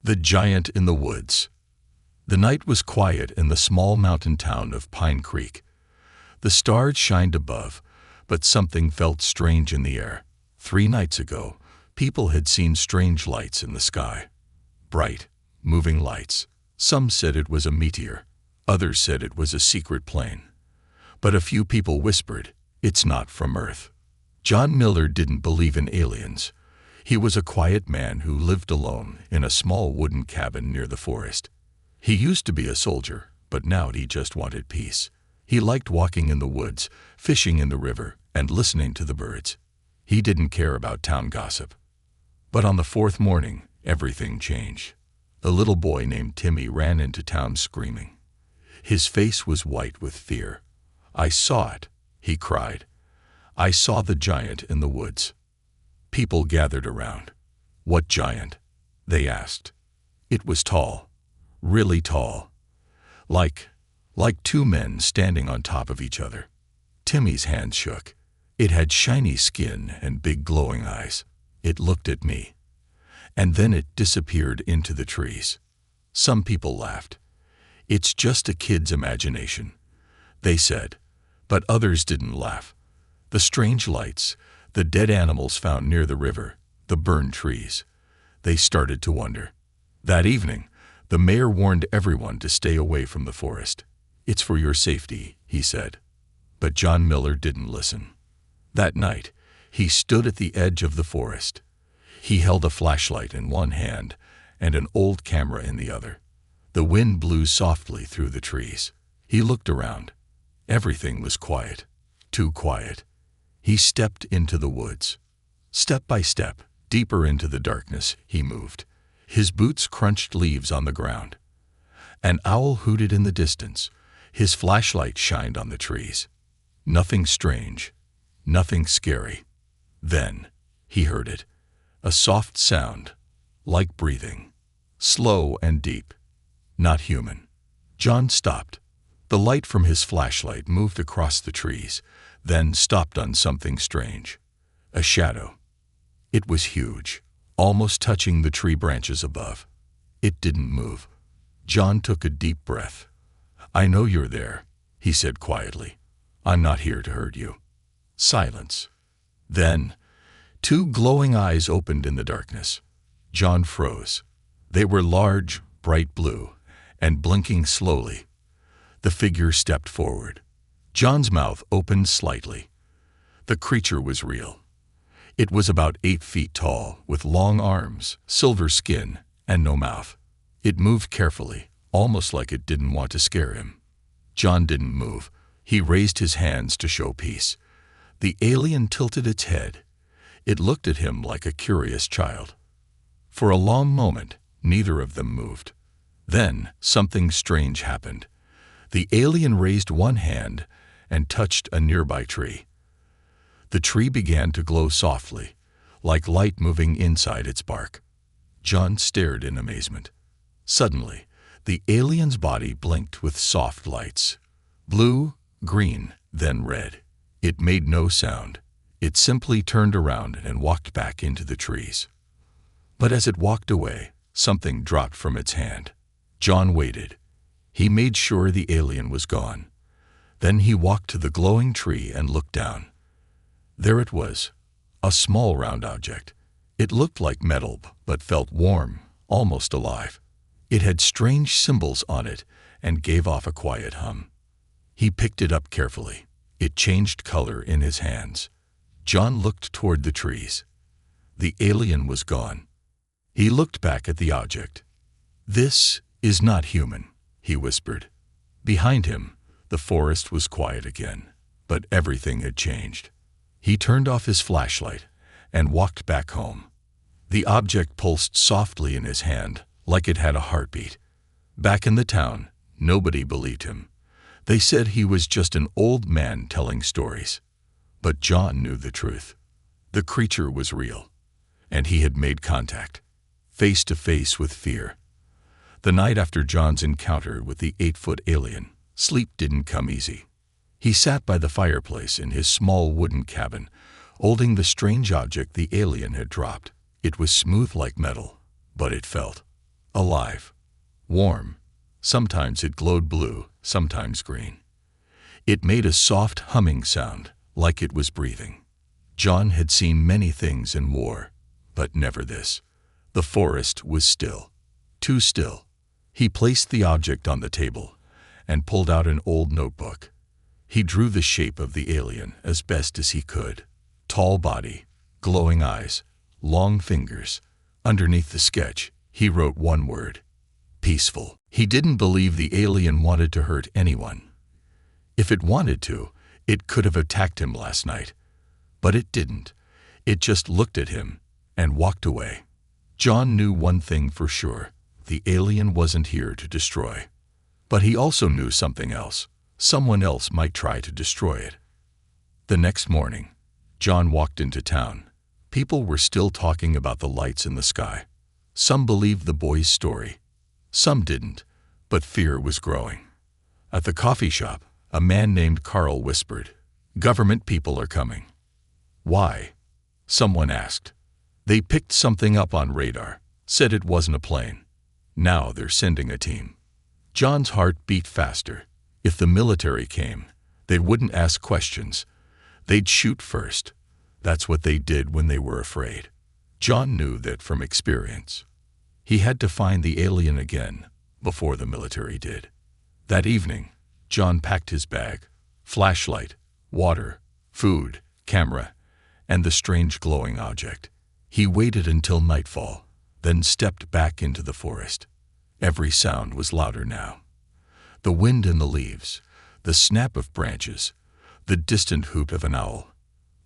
The Giant in the Woods. The night was quiet in the small mountain town of Pine Creek. The stars shined above, but something felt strange in the air. 3 nights ago, people had seen strange lights in the sky. Bright, moving lights. Some said it was a meteor. Others said it was a secret plane. But a few people whispered, "It's not from Earth." John Miller didn't believe in aliens. He was a quiet man who lived alone in a small wooden cabin near the forest. He used to be a soldier, but now he just wanted peace. He liked walking in the woods, fishing in the river, and listening to the birds. He didn't care about town gossip. But on the 4th morning, everything changed. A little boy named Timmy ran into town screaming. His face was white with fear. "I saw it," he cried. "I saw the giant in the woods." People gathered around. "What giant?" they asked. It was tall, really tall, like 2 men standing on top of each other. Timmy's hand shook. It had shiny skin and big glowing eyes. It looked at me, and then it disappeared into the trees. Some people laughed. "It's just a kid's imagination," they said, but others didn't laugh. The strange lights, the dead animals found near the river, the burned trees. They started to wonder. That evening, the mayor warned everyone to stay away from the forest. "It's for your safety," he said. But John Miller didn't listen. That night, he stood at the edge of the forest. He held a flashlight in one hand and an old camera in the other. The wind blew softly through the trees. He looked around. Everything was quiet, too quiet. He stepped into the woods. Step by step, deeper into the darkness, he moved. His boots crunched leaves on the ground. An owl hooted in the distance. His flashlight shined on the trees. Nothing strange, nothing scary. Then he heard it, a soft sound, like breathing, slow and deep, not human. John stopped. The light from his flashlight moved across the trees, then stopped on something strange. A shadow. It was huge, almost touching the tree branches above. It didn't move. John took a deep breath. "I know you're there," he said quietly. "I'm not here to hurt you." Silence. Then, 2 glowing eyes opened in the darkness. John froze. They were large, bright blue, and blinking slowly. The figure stepped forward. John's mouth opened slightly. The creature was real. It was about 8 feet tall, with long arms, silver skin, and no mouth. It moved carefully, almost like it didn't want to scare him. John didn't move. He raised his hands to show peace. The alien tilted its head. It looked at him like a curious child. For a long moment, neither of them moved. Then something strange happened. The alien raised one hand and touched a nearby tree. The tree began to glow softly, like light moving inside its bark. John stared in amazement. Suddenly, the alien's body blinked with soft lights. Blue, green, then red. It made no sound. It simply turned around and walked back into the trees. But as it walked away, something dropped from its hand. John waited. He made sure the alien was gone. Then he walked to the glowing tree and looked down. There it was, a small round object. It looked like metal, but felt warm, almost alive. It had strange symbols on it and gave off a quiet hum. He picked it up carefully. It changed color in his hands. John looked toward the trees. The alien was gone. He looked back at the object. "This is not human," he whispered. Behind him, the forest was quiet again, but everything had changed. He turned off his flashlight and walked back home. The object pulsed softly in his hand, like it had a heartbeat. Back in the town, nobody believed him. They said he was just an old man telling stories. But John knew the truth. The creature was real, and he had made contact, face to face with fear. The night after John's encounter with the 8-foot alien, sleep didn't come easy. He sat by the fireplace in his small wooden cabin, holding the strange object the alien had dropped. It was smooth like metal, but it felt alive, warm. Sometimes it glowed blue, sometimes green. It made a soft humming sound, like it was breathing. John had seen many things in war, but never this. The forest was still, too still. He placed the object on the table and pulled out an old notebook. He drew the shape of the alien as best as he could. Tall body, glowing eyes, long fingers. Underneath the sketch, he wrote one word: peaceful. He didn't believe the alien wanted to hurt anyone. If it wanted to, it could have attacked him last night. But it didn't. It just looked at him and walked away. John knew one thing for sure: the alien wasn't here to destroy. But he also knew something else. Someone else might try to destroy it. The next morning, John walked into town. People were still talking about the lights in the sky. Some believed the boy's story. Some didn't, but fear was growing. At the coffee shop, a man named Carl whispered, "Government people are coming." "Why?" someone asked. "They picked something up on radar, said it wasn't a plane. Now they're sending a team." John's heart beat faster. If the military came, they wouldn't ask questions. They'd shoot first. That's what they did when they were afraid. John knew that from experience. He had to find the alien again before the military did. That evening, John packed his bag: flashlight, water, food, camera, and the strange glowing object. He waited until nightfall, then stepped back into the forest. Every sound was louder now. The wind in the leaves, the snap of branches, the distant hoot of an owl.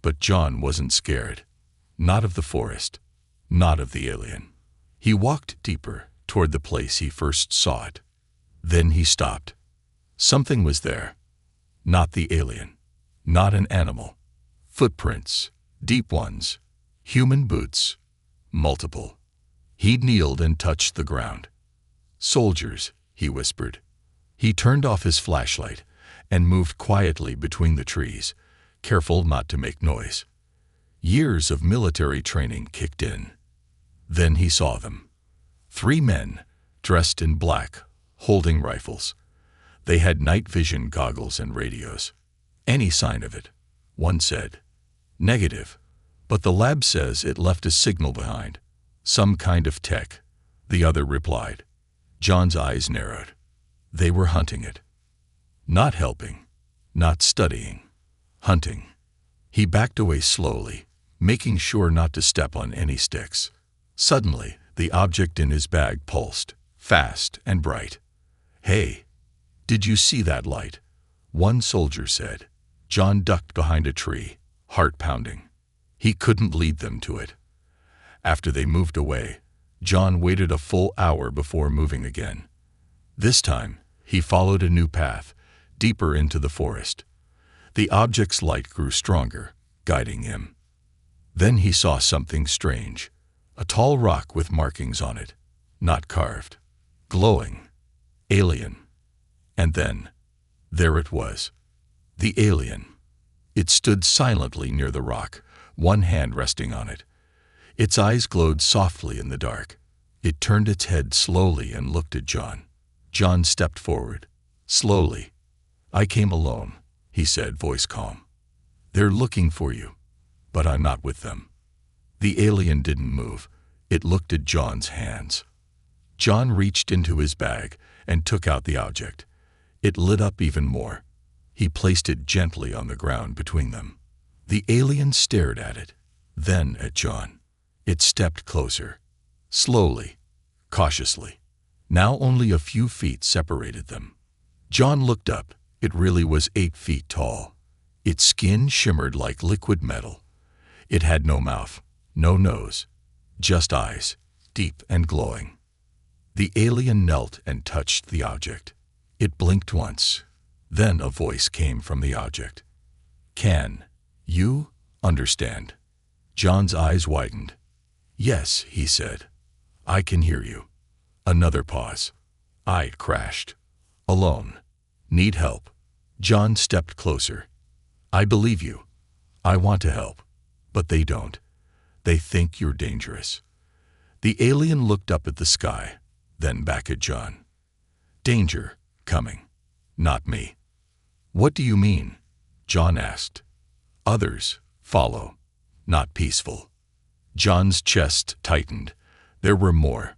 But John wasn't scared. Not of the forest, not of the alien. He walked deeper toward the place he first saw it. Then he stopped. Something was there. Not the alien, not an animal. Footprints, deep ones, human boots, multiple. He kneeled and touched the ground. "Soldiers," he whispered. He turned off his flashlight and moved quietly between the trees, careful not to make noise. Years of military training kicked in. Then he saw them. 3 men, dressed in black, holding rifles. They had night vision goggles and radios. "Any sign of it?" one said. "Negative, but the lab says it left a signal behind. Some kind of tech," the other replied. John's eyes narrowed. They were hunting it. Not helping, not studying, hunting. He backed away slowly, making sure not to step on any sticks. Suddenly, the object in his bag pulsed, fast and bright. "Hey, did you see that light?" one soldier said. John ducked behind a tree, heart pounding. He couldn't lead them to it. After they moved away, John waited a full hour before moving again. This time, he followed a new path, deeper into the forest. The object's light grew stronger, guiding him. Then he saw something strange. A tall rock with markings on it, not carved, glowing, alien. And then, there it was, the alien. It stood silently near the rock, one hand resting on it. Its eyes glowed softly in the dark. It turned its head slowly and looked at John. John stepped forward, slowly. "I came alone," he said, voice calm. "They're looking for you, but I'm not with them." The alien didn't move. It looked at John's hands. John reached into his bag and took out the object. It lit up even more. He placed it gently on the ground between them. The alien stared at it, then at John. It stepped closer, slowly, cautiously. Now only a few feet separated them. John looked up. It really was 8 feet tall. Its skin shimmered like liquid metal. It had no mouth, no nose, just eyes, deep and glowing. The alien knelt and touched the object. It blinked once. Then a voice came from the object. "Can you understand?" John's eyes widened. "Yes," he said. "I can hear you." Another pause. I crashed. "Alone. Need help." John stepped closer. "I believe you. I want to help. But they don't. They think you're dangerous." The alien looked up at the sky. then back at John. Danger, coming. Not me. What do you mean? John asked. Others, follow. Not peaceful. John's chest tightened. There were more.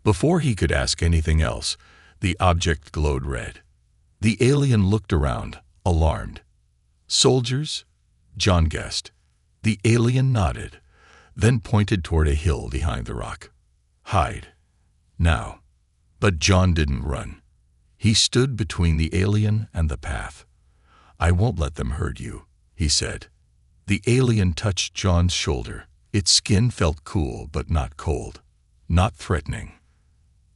Before he could ask anything else, the object glowed red. The alien looked around, alarmed. Soldiers? John guessed. The alien nodded, then pointed toward a hill behind the rock. Hide. Now. But John didn't run. He stood between the alien and the path. I won't let them hurt you, he said. The alien touched John's shoulder. Its skin felt cool but not cold, not threatening.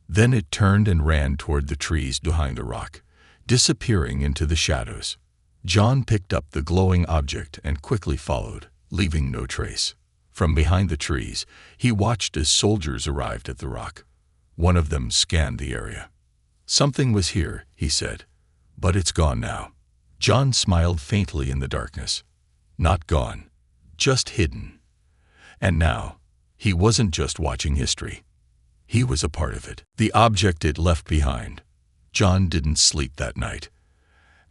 Then it turned and ran toward the trees behind the rock, disappearing into the shadows. John picked up the glowing object and quickly followed, leaving no trace. From behind the trees, he watched as soldiers arrived at the rock. One of them scanned the area. Something was here, he said, but it's gone now. John smiled faintly in the darkness. Not gone, just hidden. And now, he wasn't just watching history. He was a part of it. The object it left behind. John didn't sleep that night.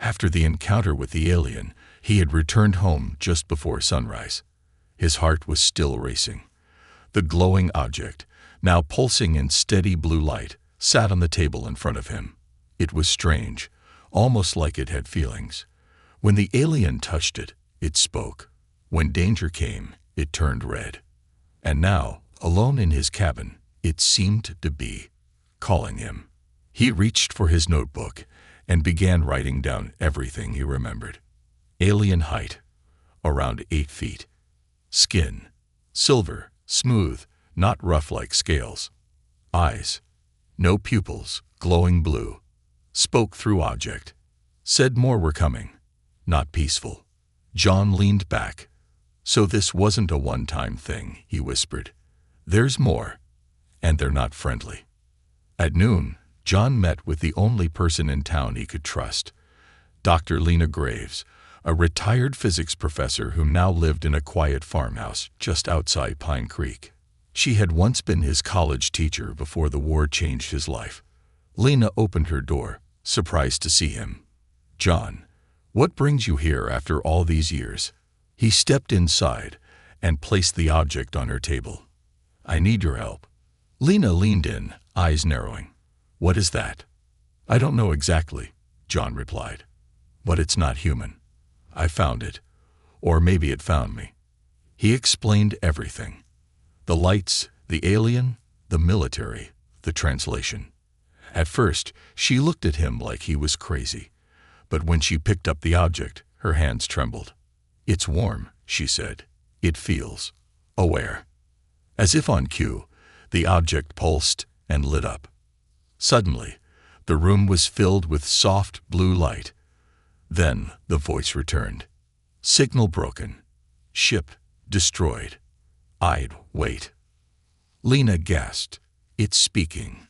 After the encounter with the alien, he had returned home just before sunrise. His heart was still racing. The glowing object, now pulsing in steady blue light, sat on the table in front of him. It was strange, almost like it had feelings. When the alien touched it, it spoke. When danger came, it turned red. And now, alone in his cabin, it seemed to be calling him. He reached for his notebook and began writing down everything he remembered. Alien height, around 8 feet. Skin, silver, smooth, not rough like scales. Eyes, no pupils, glowing blue. Spoke through object. Said more were coming. Not peaceful. John leaned back. So this wasn't a one-time thing, he whispered. There's more, and they're not friendly. At noon, John met with the only person in town he could trust, Dr. Lena Graves, a retired physics professor who now lived in a quiet farmhouse just outside Pine Creek. She had once been his college teacher before the war changed his life. Lena opened her door, surprised to see him. John, what brings you here after all these years? He stepped inside and placed the object on her table. I need your help. Lena leaned in, eyes narrowing. What is that? I don't know exactly, John replied. But it's not human. I found it. Or maybe it found me. He explained everything. The lights, the alien, the military, the translation. At first, she looked at him like he was crazy. But when she picked up the object, her hands trembled. It's warm, she said. It feels aware. As if on cue, the object pulsed and lit up. Suddenly, the room was filled with soft blue light. Then the voice returned. Signal broken. Ship destroyed. I'd wait. Lena gasped. It's speaking.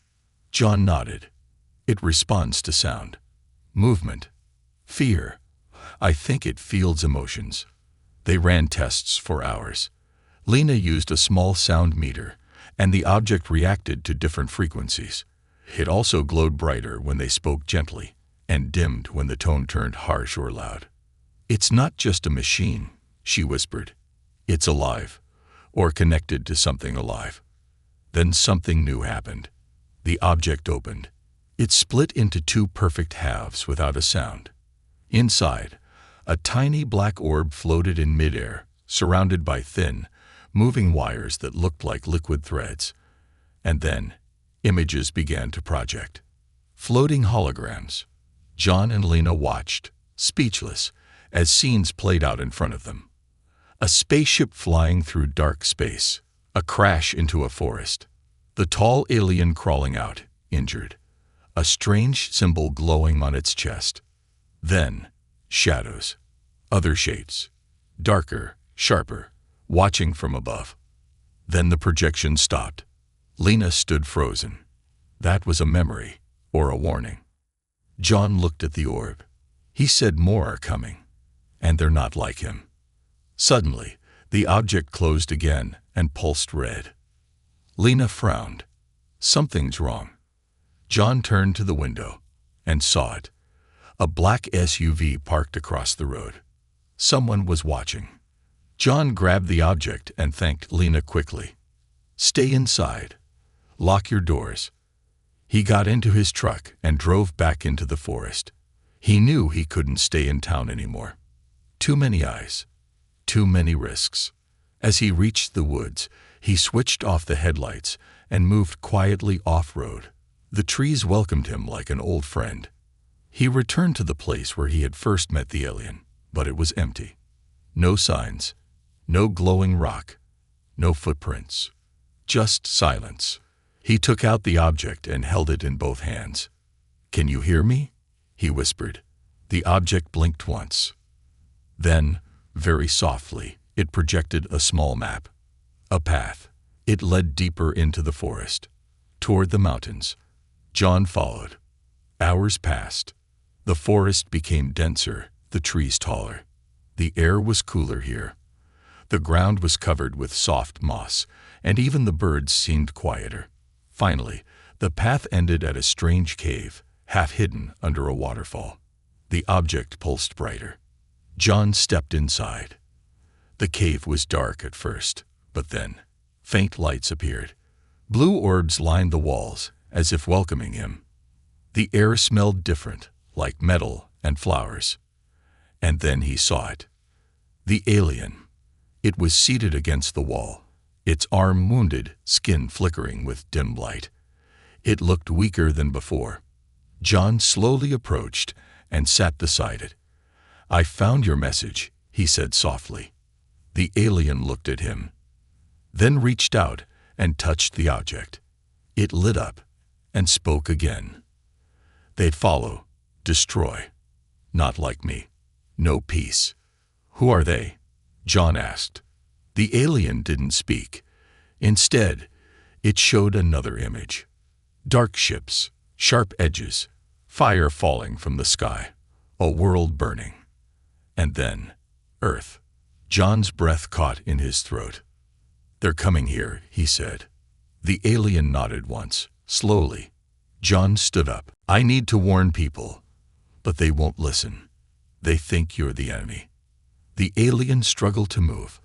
John nodded. It responds to sound. Movement. Fear. I think it fields emotions. They ran tests for hours. Lena used a small sound meter, and the object reacted to different frequencies. It also glowed brighter when they spoke gently, and dimmed when the tone turned harsh or loud. It's not just a machine, she whispered. It's alive, or connected to something alive. Then something new happened. The object opened. It split into 2 perfect halves without a sound. Inside, a tiny black orb floated in midair, surrounded by thin, moving wires that looked like liquid threads. And then, images began to project. Floating holograms. John and Lena watched, speechless, as scenes played out in front of them. A spaceship flying through dark space. A crash into a forest. The tall alien crawling out, injured. A strange symbol glowing on its chest. Then, shadows. Other shapes. Darker, sharper, watching from above. Then the projection stopped. Lena stood frozen. That was a memory, or a warning. John looked at the orb. He said more are coming, and they're not like him. Suddenly, the object closed again and pulsed red. Lena frowned. Something's wrong. John turned to the window and saw it. A black SUV parked across the road. Someone was watching. John grabbed the object and thanked Lena quickly. "Stay inside. Lock your doors." He got into his truck and drove back into the forest. He knew he couldn't stay in town anymore. Too many eyes. Too many risks. As he reached the woods, he switched off the headlights and moved quietly off-road. The trees welcomed him like an old friend. He returned to the place where he had first met the alien, but it was empty. No signs, no glowing rock, no footprints. Just silence. He took out the object and held it in both hands. "Can you hear me?" he whispered. The object blinked once. Then, very softly, it projected a small map. A path. It led deeper into the forest, toward the mountains. John followed. Hours passed. The forest became denser, the trees taller. The air was cooler here. The ground was covered with soft moss, and even the birds seemed quieter. Finally, the path ended at a strange cave, half hidden under a waterfall. The object pulsed brighter. John stepped inside. The cave was dark at first, but then faint lights appeared. Blue orbs lined the walls, as if welcoming him. The air smelled different, like metal and flowers. And then he saw it. The alien. It was seated against the wall, its arm wounded, skin flickering with dim light. It looked weaker than before. John slowly approached and sat beside it. "I found your message," he said softly. The alien looked at him, then reached out and touched the object. It lit up and spoke again. "They'd follow, destroy. Not like me. No peace." "Who are they?" John asked. The alien didn't speak. Instead, it showed another image. Dark ships, sharp edges, fire falling from the sky, a world burning. And then, Earth. John's breath caught in his throat. "They're coming here," he said. The alien nodded once, slowly. John stood up. "I need to warn people, but they won't listen. They think you're the enemy." The alien struggled to move.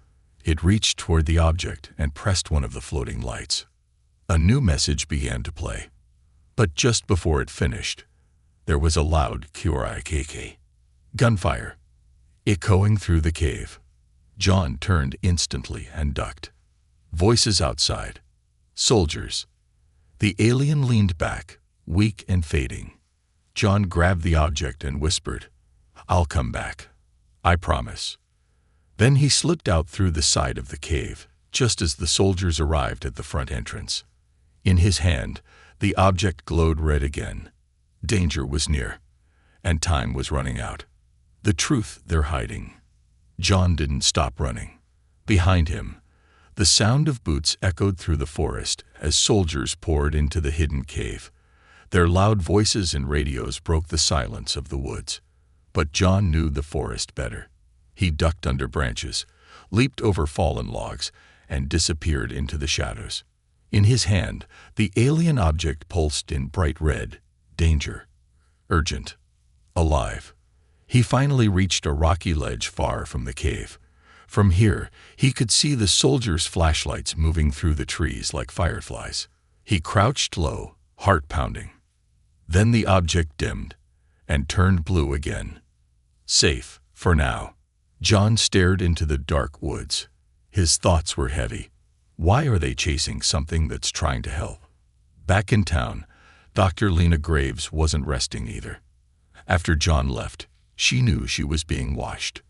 It reached toward the object and pressed one of the floating lights. A new message began to play. But just before it finished, there was a loud QRIKK. Gunfire, echoing through the cave. John turned instantly and ducked. Voices outside. Soldiers. The alien leaned back, weak and fading. John grabbed the object and whispered, "I'll come back. I promise." Then he slipped out through the side of the cave, just as the soldiers arrived at the front entrance. In his hand, the object glowed red again. Danger was near, and time was running out. The truth they're hiding. John didn't stop running. Behind him, the sound of boots echoed through the forest as soldiers poured into the hidden cave. Their loud voices and radios broke the silence of the woods. But John knew the forest better. He ducked under branches, leaped over fallen logs, and disappeared into the shadows. In his hand, the alien object pulsed in bright red. Danger. Urgent. Alive. He finally reached a rocky ledge far from the cave. From here, he could see the soldiers' flashlights moving through the trees like fireflies. He crouched low, heart pounding. Then the object dimmed and turned blue again. Safe, for now. John stared into the dark woods. His thoughts were heavy. Why are they chasing something that's trying to help? Back in town, Dr. Lena Graves wasn't resting either. After John left, she knew she was being watched.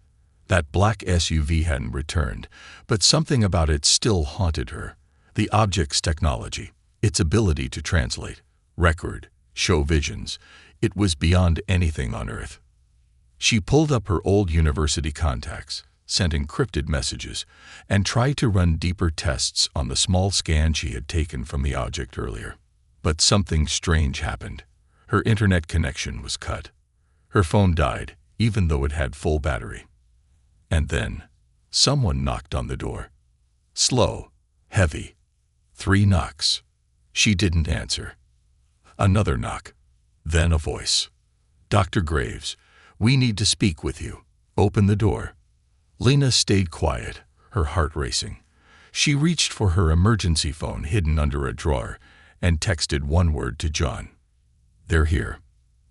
That black SUV hadn't returned, but something about it still haunted her. The object's technology, its ability to translate, record, show visions, it was beyond anything on Earth. She pulled up her old university contacts, sent encrypted messages, and tried to run deeper tests on the small scan she had taken from the object earlier. But something strange happened. Her internet connection was cut. Her phone died, even though it had full battery. And then, someone knocked on the door. Slow, heavy. 3 knocks. She didn't answer. Another knock. Then a voice. "Dr. Graves, we need to speak with you. Open the door." Lena stayed quiet, her heart racing. She reached for her emergency phone hidden under a drawer and texted one word to John. "They're here."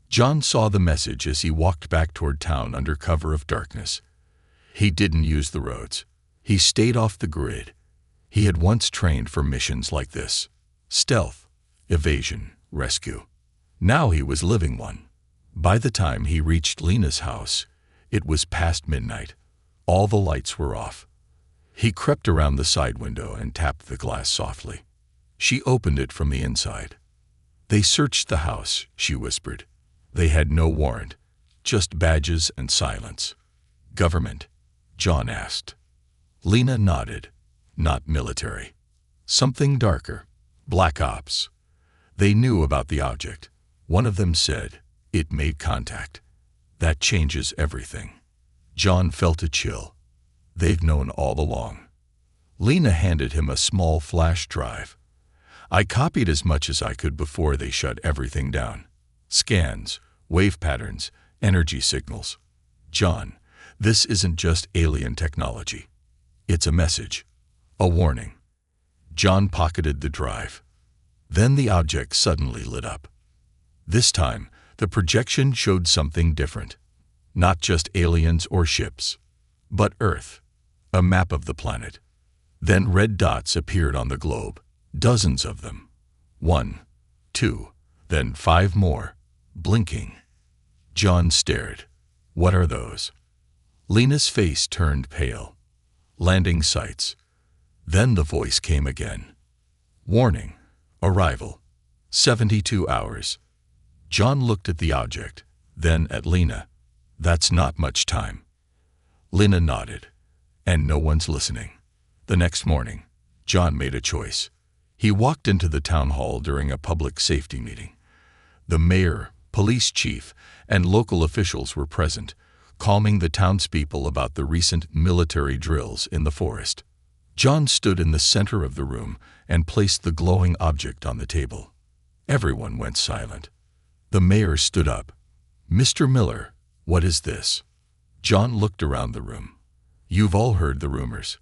John saw the message as he walked back toward town under cover of darkness. He didn't use the roads. He stayed off the grid. He had once trained for missions like this. Stealth, evasion, rescue. Now he was living one. By the time he reached Lena's house, it was past midnight. All the lights were off. He crept around the side window and tapped the glass softly. She opened it from the inside. "They searched the house," she whispered. "They had no warrant, just badges and silence." "Government?" John asked. Lena nodded. "Not military. Something darker. Black Ops. They knew about the object. One of them said, it made contact. That changes everything." John felt a chill. They've known all along. Lena handed him a small flash drive. "I copied as much as I could before they shut everything down. Scans, wave patterns, energy signals. John, this isn't just alien technology. It's a message. A warning." John pocketed the drive. Then the object suddenly lit up. This time, the projection showed something different. Not just aliens or ships, but Earth. A map of the planet. Then red dots appeared on the globe. Dozens of them. 1, 2, then 5 more. Blinking. John stared. "What are those?" Lena's face turned pale. "Landing sites." Then the voice came again. "Warning. Arrival. 72 hours." John looked at the object, then at Lena. "That's not much time." Lena nodded. "And no one's listening." The next morning, John made a choice. He walked into the town hall during a public safety meeting. The mayor, police chief, and local officials were present, calming the townspeople about the recent military drills in the forest. John stood in the center of the room and placed the glowing object on the table. Everyone went silent. The mayor stood up. "Mr. Miller, what is this?" John looked around the room. "You've all heard the rumors.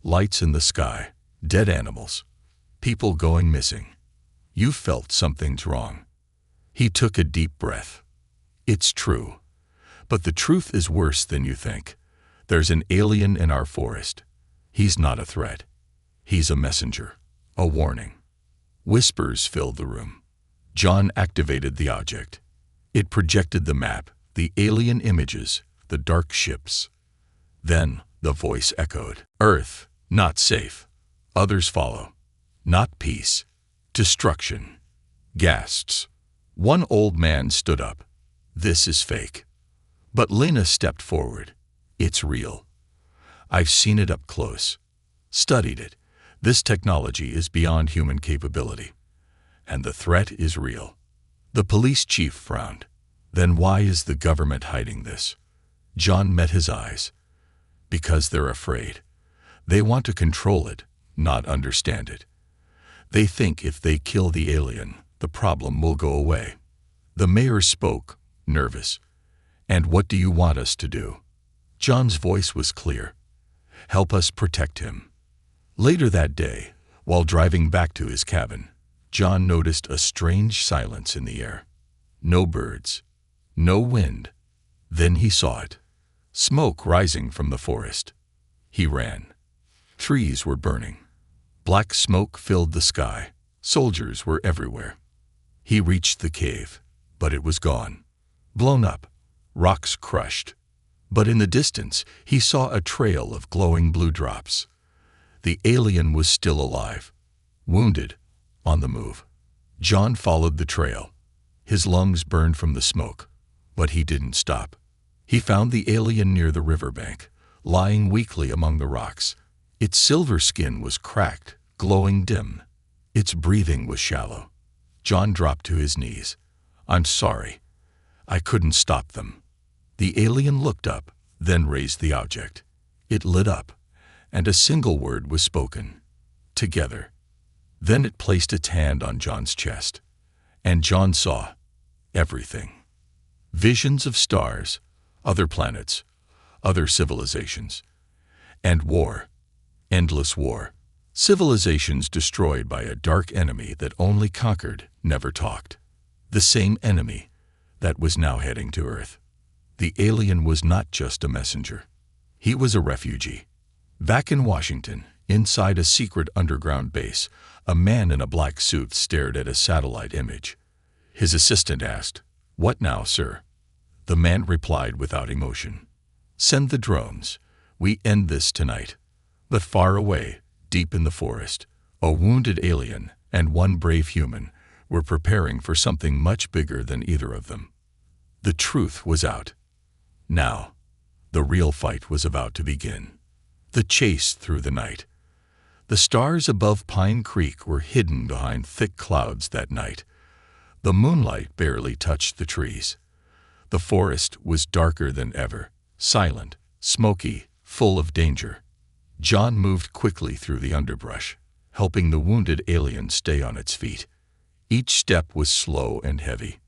Lights in the sky, dead animals, people going missing. You felt something's wrong." He took a deep breath. "It's true. But the truth is worse than you think. There's an alien in our forest. He's not a threat. He's a messenger, a warning." Whispers filled the room. John activated the object. It projected the map, the alien images, the dark ships. Then the voice echoed. "Earth, not safe. Others follow. Not peace. Destruction." Gasps. One old man stood up. "This is fake." But Lena stepped forward. "It's real. I've seen it up close. Studied it. This technology is beyond human capability. And the threat is real." The police chief frowned. "Then why is the government hiding this?" John met his eyes. "Because they're afraid. They want to control it, not understand it. They think if they kill the alien, the problem will go away." The mayor spoke, nervous. "And what do you want us to do?" John's voice was clear. "Help us protect him." Later that day, while driving back to his cabin, John noticed a strange silence in the air. No birds, no wind. Then he saw it. Smoke rising from the forest. He ran. Trees were burning. Black smoke filled the sky. Soldiers were everywhere. He reached the cave, but it was gone. Blown up. Rocks crushed. But in the distance, he saw a trail of glowing blue drops. The alien was still alive. Wounded. On the move. John followed the trail. His lungs burned from the smoke, but he didn't stop. He found the alien near the riverbank, lying weakly among the rocks. Its silver skin was cracked, glowing dim. Its breathing was shallow. John dropped to his knees. "I'm sorry. I couldn't stop them." The alien looked up, then raised the object. It lit up, and a single word was spoken. "Together." Then it placed its hand on John's chest. And John saw everything. Visions of stars, other planets, other civilizations, and war, endless war. Civilizations destroyed by a dark enemy that only conquered, never talked. The same enemy that was now heading to Earth. The alien was not just a messenger. He was a refugee. Back in Washington, inside a secret underground base, a man in a black suit stared at a satellite image. His assistant asked, "What now, sir?" The man replied without emotion, "Send the drones. We end this tonight." But far away, deep in the forest, a wounded alien and one brave human were preparing for something much bigger than either of them. The truth was out. Now, the real fight was about to begin. The chase through the night. The stars above Pine Creek were hidden behind thick clouds that night. The moonlight barely touched the trees. The forest was darker than ever, silent, smoky, full of danger. John moved quickly through the underbrush, helping the wounded alien stay on its feet. Each step was slow and heavy.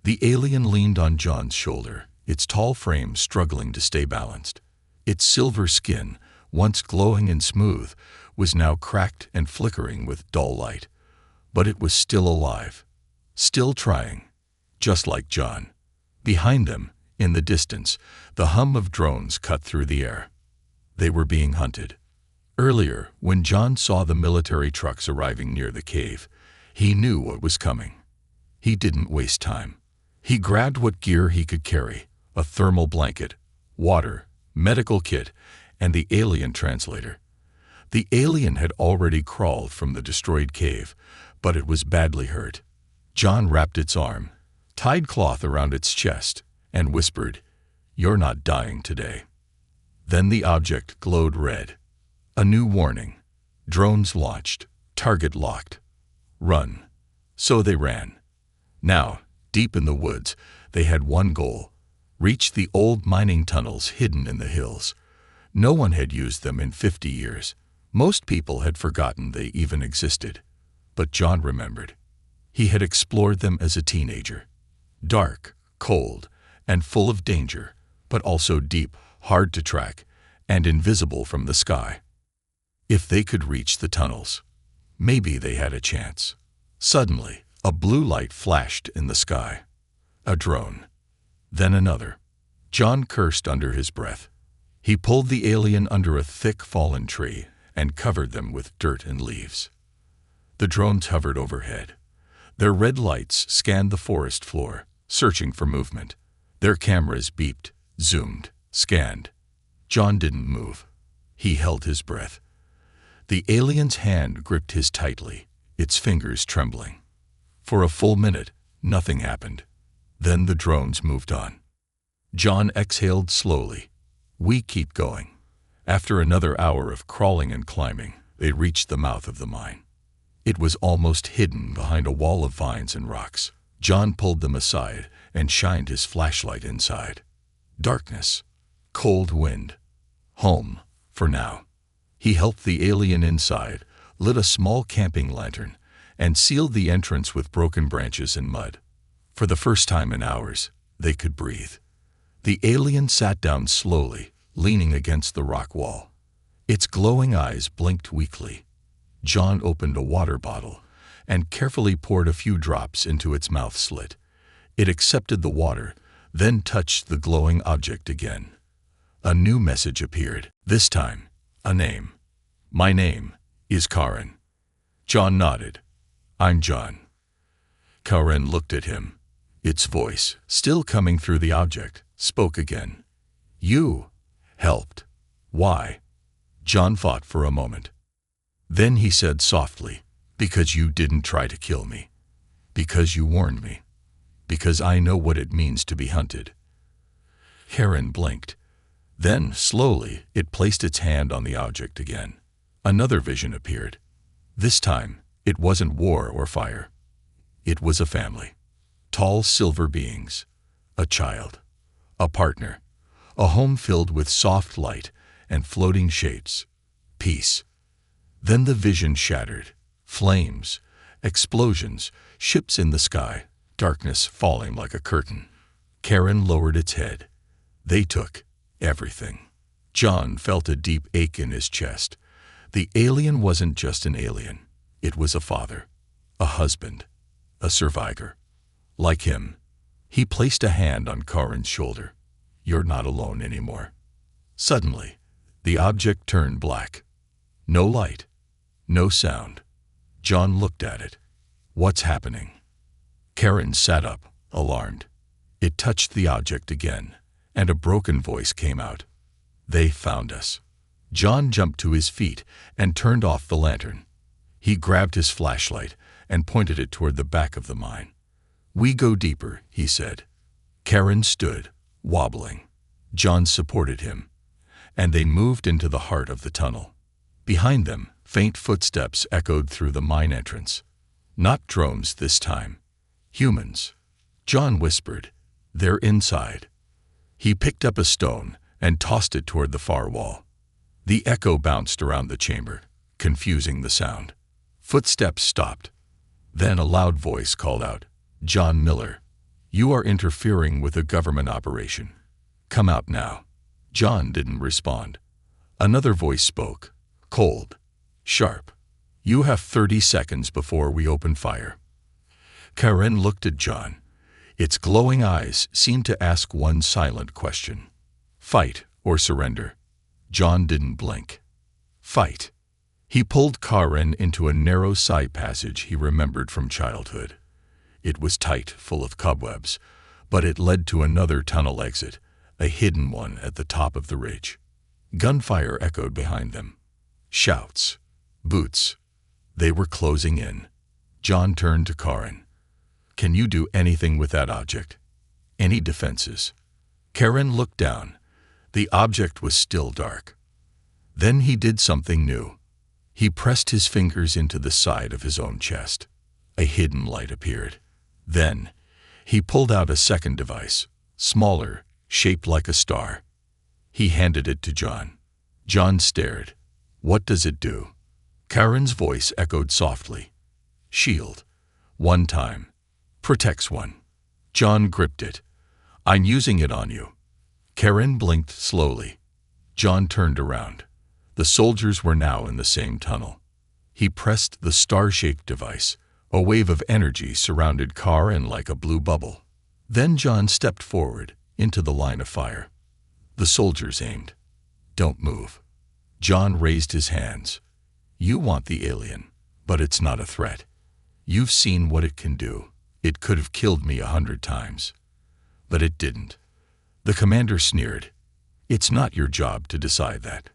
The alien leaned on John's shoulder, its tall frame struggling to stay balanced. Its silver skin, once glowing and smooth, was now cracked and flickering with dull light. But it was still alive, still trying, just like John. Behind them, in the distance, the hum of drones cut through the air. They were being hunted. Earlier, when John saw the military trucks arriving near the cave, he knew what was coming. He didn't waste time. He grabbed what gear he could carry, a thermal blanket, water, medical kit, and the alien translator. The alien had already crawled from the destroyed cave, but it was badly hurt. John wrapped its arm, tied cloth around its chest, and whispered, "You're not dying today." Then the object glowed red. A new warning. Drones launched. Target locked. Run. So they ran. Now, deep in the woods, they had one goal: reach the old mining tunnels hidden in the hills. No one had used them in 50 years. Most people had forgotten they even existed. But John remembered. He had explored them as a teenager. Dark, cold, and full of danger, but also deep, hard to track, and invisible from the sky. If they could reach the tunnels, maybe they had a chance. Suddenly, a blue light flashed in the sky. A drone. Then another. John cursed under his breath. He pulled the alien under a thick fallen tree and covered them with dirt and leaves. The drones hovered overhead. Their red lights scanned the forest floor, searching for movement. Their cameras beeped, zoomed, scanned. John didn't move. He held his breath. The alien's hand gripped his tightly, its fingers trembling. For a full minute, nothing happened. Then the drones moved on. John exhaled slowly. We keep going. After another hour of crawling and climbing, they reached the mouth of the mine. It was almost hidden behind a wall of vines and rocks. John pulled them aside and shined his flashlight inside. Darkness. Cold wind. Home, for now. He helped the alien inside, lit a small camping lantern, and sealed the entrance with broken branches and mud. For the first time in hours, they could breathe. The alien sat down slowly, leaning against the rock wall. Its glowing eyes blinked weakly. John opened a water bottle and carefully poured a few drops into its mouth slit. It accepted the water, then touched the glowing object again. A new message appeared, this time, a name. My name is Karen. John nodded. I'm John. Karen looked at him. Its voice, still coming through the object, spoke again. You helped. Why? John thought for a moment. Then he said softly, because you didn't try to kill me. Because you warned me. Because I know what it means to be hunted. Karen blinked. Then, slowly, it placed its hand on the object again. Another vision appeared. This time, it wasn't war or fire. It was a family. Tall silver beings. A child. A partner. A home filled with soft light and floating shapes. Peace. Then the vision shattered. Flames. Explosions. Ships in the sky, darkness falling like a curtain. Karen lowered its head. They took everything. John felt a deep ache in his chest. The alien wasn't just an alien. It was a father, a husband, a survivor. Like him. He placed a hand on Karen's shoulder. You're not alone anymore. Suddenly, the object turned black. No light. No sound. John looked at it. What's happening? Karen sat up, alarmed. It touched the object again, and a broken voice came out. They found us. John jumped to his feet and turned off the lantern. He grabbed his flashlight and pointed it toward the back of the mine. We go deeper, he said. Karen stood, wobbling. John supported him, and they moved into the heart of the tunnel. Behind them, faint footsteps echoed through the mine entrance. Not drones this time. Humans. John whispered, They're inside. He picked up a stone and tossed it toward the far wall. The echo bounced around the chamber, confusing the sound. Footsteps stopped. Then a loud voice called out, John Miller, you are interfering with a government operation. Come out now. John didn't respond. Another voice spoke, cold, sharp. You have 30 seconds before we open fire. Karen looked at John. Its glowing eyes seemed to ask one silent question. Fight or surrender? John didn't blink. Fight. He pulled Karen into a narrow side passage he remembered from childhood. It was tight, full of cobwebs, but it led to another tunnel exit, a hidden one at the top of the ridge. Gunfire echoed behind them. Shouts. Boots. They were closing in. John turned to Karen. Can you do anything with that object? Any defenses? Karen looked down. The object was still dark. Then he did something new. He pressed his fingers into the side of his own chest. A hidden light appeared. Then, he pulled out a second device, smaller, shaped like a star. He handed it to John. John stared. What does it do? Karen's voice echoed softly. Shield. One time. Protects one. John gripped it. I'm using it on you. Karen blinked slowly. John turned around. The soldiers were now in the same tunnel. He pressed the star-shaped device. A wave of energy surrounded Karen like a blue bubble. Then John stepped forward, into the line of fire. The soldiers aimed. Don't move. John raised his hands. You want the alien, but it's not a threat. You've seen what it can do. It could have killed me 100 times. But it didn't. The commander sneered. It's not your job to decide that.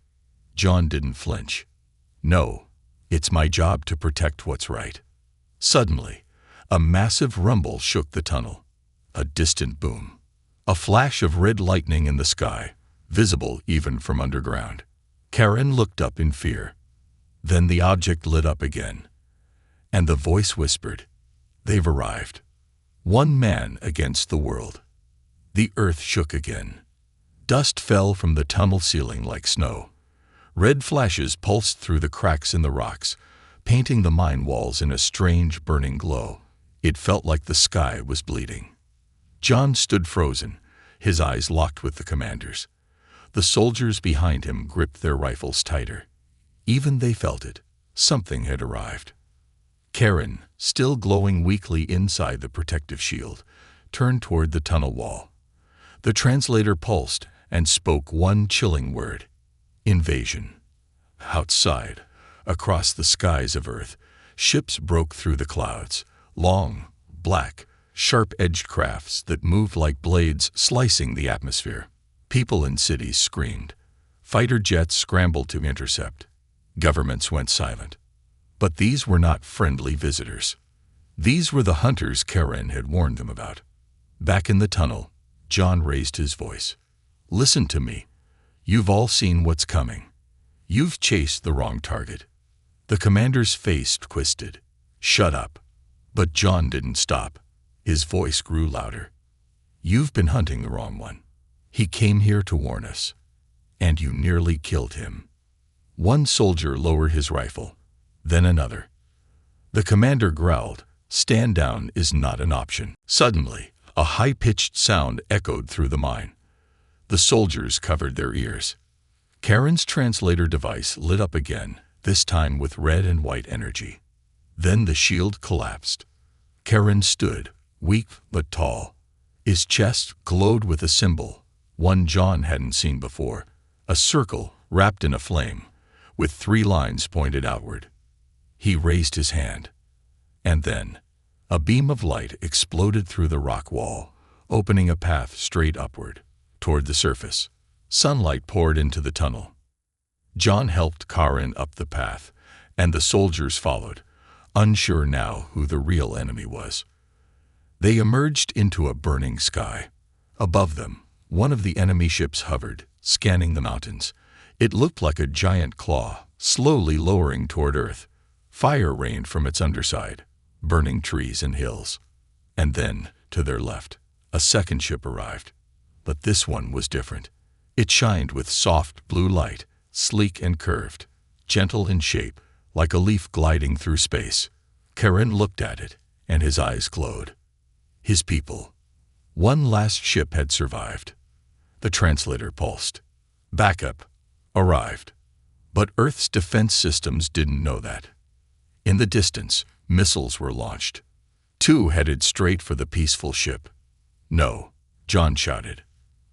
John didn't flinch. No, it's my job to protect what's right. Suddenly, a massive rumble shook the tunnel. A distant boom. A flash of red lightning in the sky, visible even from underground. Karen looked up in fear. Then the object lit up again. And the voice whispered, They've arrived. One man against the world. The earth shook again. Dust fell from the tunnel ceiling like snow. Red flashes pulsed through the cracks in the rocks, painting the mine walls in a strange burning glow. It felt like the sky was bleeding. John stood frozen, his eyes locked with the commander's. The soldiers behind him gripped their rifles tighter. Even they felt it. Something had arrived. Karen, still glowing weakly inside the protective shield, turned toward the tunnel wall. The translator pulsed and spoke one chilling word. Invasion. Outside, across the skies of Earth, ships broke through the clouds, long, black, sharp-edged crafts that moved like blades slicing the atmosphere. People in cities screamed. Fighter jets scrambled to intercept. Governments went silent. But these were not friendly visitors. These were the hunters Karen had warned them about. Back in the tunnel, John raised his voice. Listen to me. You've all seen what's coming. You've chased the wrong target. The commander's face twisted. Shut up. But John didn't stop. His voice grew louder. You've been hunting the wrong one. He came here to warn us. And you nearly killed him. One soldier lowered his rifle, then another. The commander growled, Stand down is not an option. Suddenly, a high-pitched sound echoed through the mine. The soldiers covered their ears. Karen's translator device lit up again, this time with red and white energy. Then the shield collapsed. Karen stood, weak but tall. His chest glowed with a symbol, one John hadn't seen before, a circle wrapped in a flame, with 3 lines pointed outward. He raised his hand. And then, a beam of light exploded through the rock wall, opening a path straight upward, toward the surface. Sunlight poured into the tunnel. John helped Karen up the path, and the soldiers followed, unsure now who the real enemy was. They emerged into a burning sky. Above them, one of the enemy ships hovered, scanning the mountains. It looked like a giant claw, slowly lowering toward Earth. Fire rained from its underside, burning trees and hills. And then, to their left, a second ship arrived. But this one was different. It shined with soft blue light, sleek and curved, gentle in shape, like a leaf gliding through space. Karen looked at it, and his eyes glowed. His people. One last ship had survived. The translator pulsed. Backup arrived. But Earth's defense systems didn't know that. In the distance, missiles were launched. 2 headed straight for the peaceful ship. No, John shouted.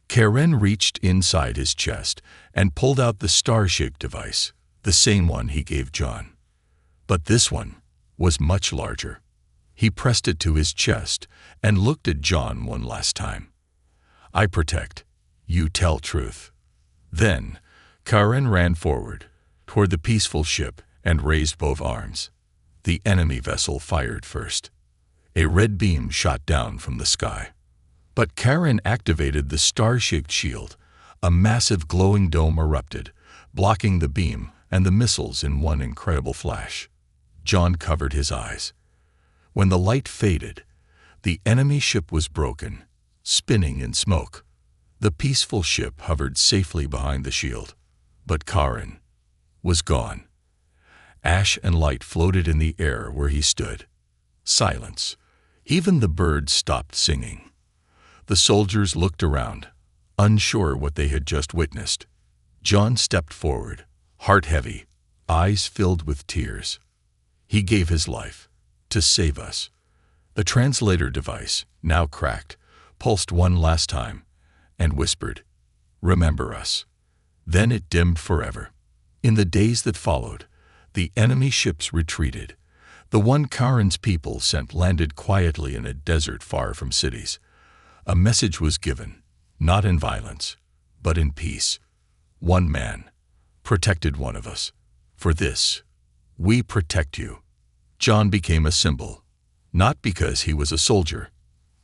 Karen reached inside his chest and pulled out the star-shaped device, the same one he gave John. But this one was much larger. He pressed it to his chest and looked at John one last time. I protect. You tell truth. Then, Karen ran forward, toward the peaceful ship, and raised both arms. The enemy vessel fired first. A red beam shot down from the sky. But Karen activated the star-shaped shield. A massive glowing dome erupted, blocking the beam and the missiles in one incredible flash. John covered his eyes. When the light faded, the enemy ship was broken, spinning in smoke. The peaceful ship hovered safely behind the shield. But Karen was gone. Ash and light floated in the air where he stood. Silence. Even the birds stopped singing. The soldiers looked around, unsure what they had just witnessed. John stepped forward, heart heavy, eyes filled with tears. He gave his life to save us. The translator device, now cracked, pulsed one last time and whispered, "Remember us." Then it dimmed forever. In the days that followed, the enemy ships retreated. The one Karen's people sent landed quietly in a desert far from cities. A message was given, not in violence, but in peace. One man protected one of us. For this, we protect you. John became a symbol, not because he was a soldier,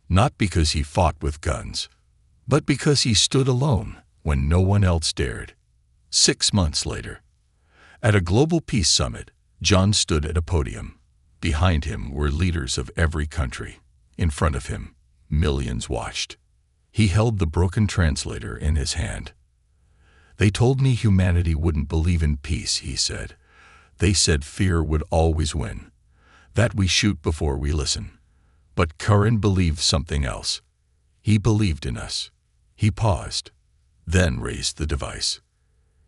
not because he fought with guns, but because he stood alone when no one else dared. 6 months later, at a global peace summit, John stood at a podium. Behind him were leaders of every country. In front of him, millions watched. He held the broken translator in his hand. They told me humanity wouldn't believe in peace, he said. They said fear would always win, that we shoot before we listen. But Karen believed something else. He believed in us. He paused, then raised the device.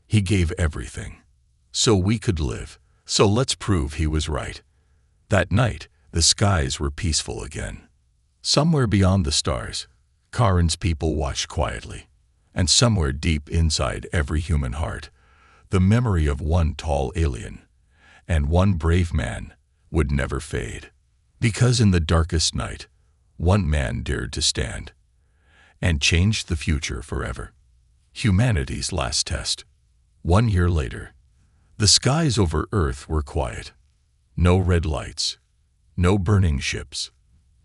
He gave everything, so we could live. So let's prove he was right. That night, the skies were peaceful again. Somewhere beyond the stars, Karen's people watched quietly. And somewhere deep inside every human heart, the memory of one tall alien and one brave man would never fade. Because in the darkest night, one man dared to stand and change the future forever. Humanity's last test. 1 year later, the skies over Earth were quiet. No red lights, no burning ships,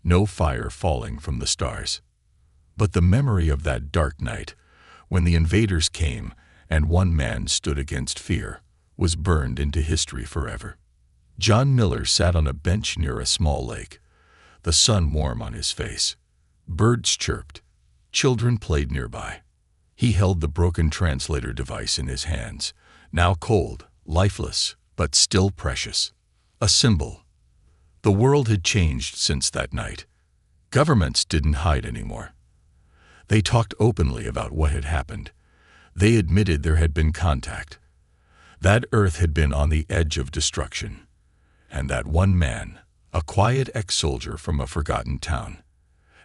no fire falling from the stars. But the memory of that dark night, when the invaders came and one man stood against fear, was burned into history forever. John Miller sat on a bench near a small lake, the sun warm on his face. Birds chirped. Children played nearby. He held the broken translator device in his hands, now cold, lifeless, but still precious. A symbol. The world had changed since that night. Governments didn't hide anymore. They talked openly about what had happened. They admitted there had been contact. That Earth had been on the edge of destruction. And that one man, a quiet ex-soldier from a forgotten town,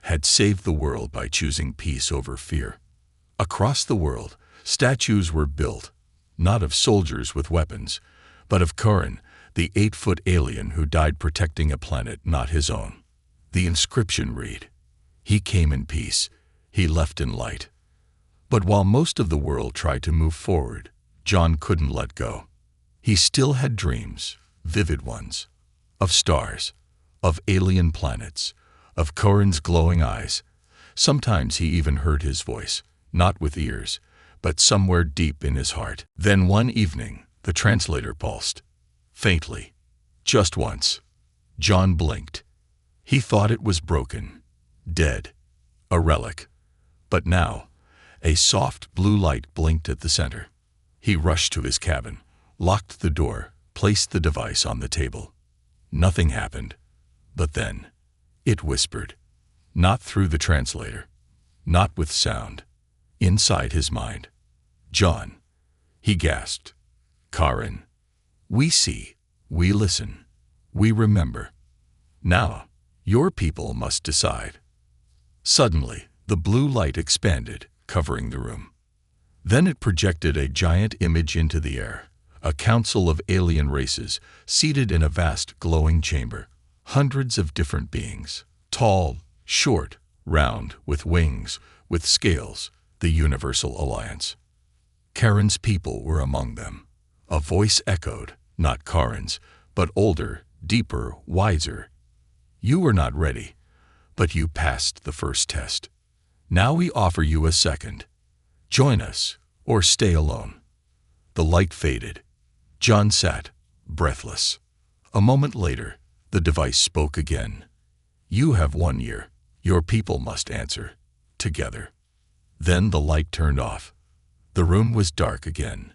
had saved the world by choosing peace over fear. Across the world, statues were built, not of soldiers with weapons, but of Curran, the 8-foot alien who died protecting a planet not his own. The inscription read, "He came in peace, he left in light." But while most of the world tried to move forward, John couldn't let go. He still had dreams, vivid ones, of stars, of alien planets, of Curran's glowing eyes. Sometimes he even heard his voice, not with ears, but somewhere deep in his heart. Then one evening, the translator pulsed. Faintly. Just once. John blinked. He thought it was broken, dead, a relic. But now, a soft blue light blinked at the center. He rushed to his cabin, locked the door, placed the device on the table. Nothing happened. But then, it whispered. Not through the translator. Not with sound. Inside his mind. "John," he gasped. "Karen. We see, we listen, we remember. Now, your people must decide." Suddenly, the blue light expanded, covering the room. Then it projected a giant image into the air, a council of alien races seated in a vast glowing chamber, hundreds of different beings, tall, short, round, with wings, with scales, the Universal Alliance. Karen's people were among them. A voice echoed, not Karen's, but older, deeper, wiser. "You were not ready, but you passed the first test. Now we offer you a second. Join us, or stay alone." The light faded. John sat, breathless. A moment later, the device spoke again. "You have 1 year. Your people must answer. Together." Then the light turned off. The room was dark again.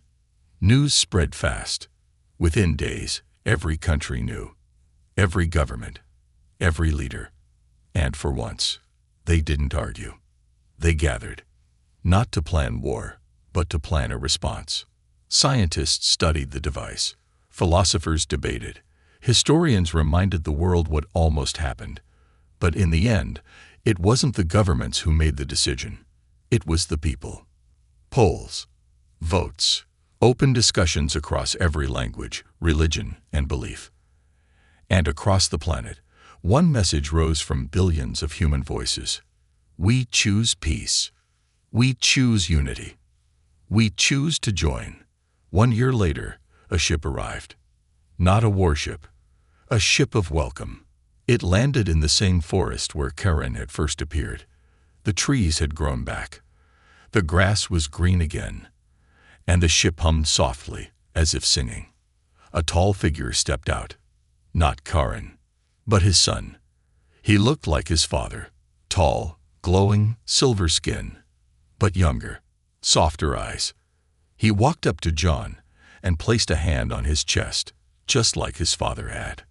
News spread fast. Within days, every country knew. Every government. Every leader. And for once, they didn't argue. They gathered. Not to plan war, but to plan a response. Scientists studied the device. Philosophers debated. Historians reminded the world what almost happened. But in the end, it wasn't the governments who made the decision. It was the people. Polls, votes, open discussions across every language, religion, and belief. And across the planet, one message rose from billions of human voices. We choose peace. We choose unity. We choose to join. 1 year later, a ship arrived. Not a warship, a ship of welcome. It landed in the same forest where Karen had first appeared. The trees had grown back. The grass was green again, and the ship hummed softly, as if singing. A tall figure stepped out. Not Karen, but his son. He looked like his father, tall, glowing, silver skin, but younger, softer eyes. He walked up to John and placed a hand on his chest, just like his father had.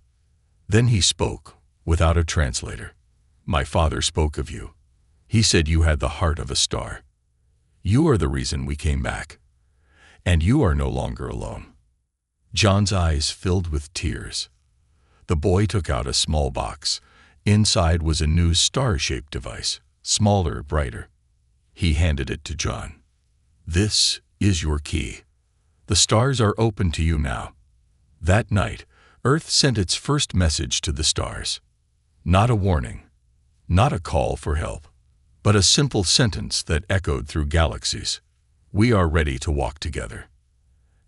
Then he spoke, without a translator. "My father spoke of you. He said you had the heart of a star. You are the reason we came back. And you are no longer alone." John's eyes filled with tears. The boy took out a small box. Inside was a new star-shaped device, smaller, brighter. He handed it to John. "This is your key. The stars are open to you now." That night, Earth sent its first message to the stars. Not a warning, not a call for help, but a simple sentence that echoed through galaxies. We are ready to walk together.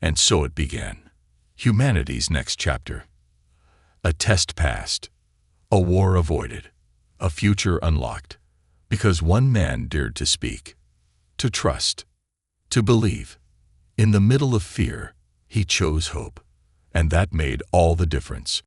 And so it began. Humanity's next chapter. A test passed. A war avoided. A future unlocked. Because one man dared to speak. To trust. To believe. In the middle of fear, he chose hope. And that made all the difference.